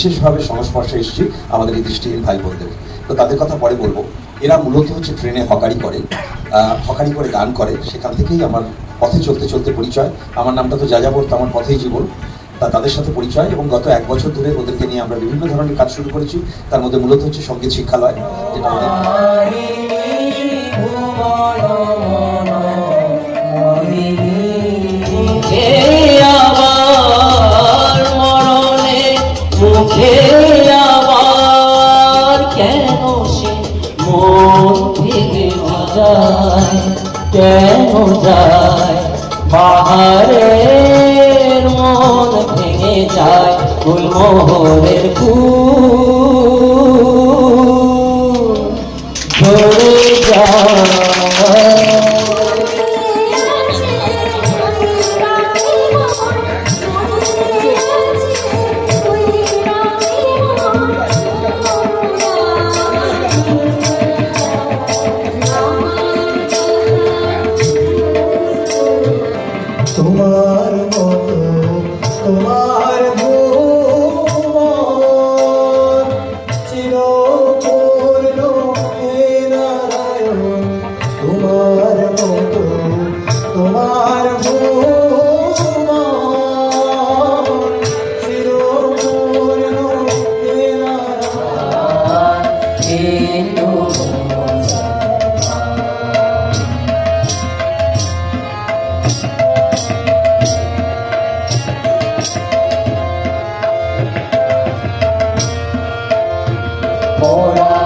বিশেষভাবে সংস্পর্শে এসেছি আমাদের এই দৃষ্টিহীন ভাই বোনদের। তো তাদের কথা পরে বলবো। এরা মূলত হচ্ছে ট্রেনে হকারি করে গান করে। সেখান থেকেই আমার পথে চলতে চলতে পরিচয়। আমার নামটা তো যাযাবর, তো আমার পথেই জীবন। তাদের সাথে পরিচয়, এবং গত 1 বছর ধরে ওদেরকে নিয়ে আমরা বিভিন্ন ধরনের কাজ শুরু করেছি। তার মধ্যে মূলত হচ্ছে সঙ্গীত শিক্ষালয়, যেটা কেন যায় বাহারের মন ভেঙে যায় গুলমোহরের ফুল ঝরে যায়। তোমার মতো তোমার ভুবন চিরপূর্ণ হে নারায়ণ। তোমার মতো তোমার ভুবন চিরপূর্ণ হে নারায়ণ। ওরা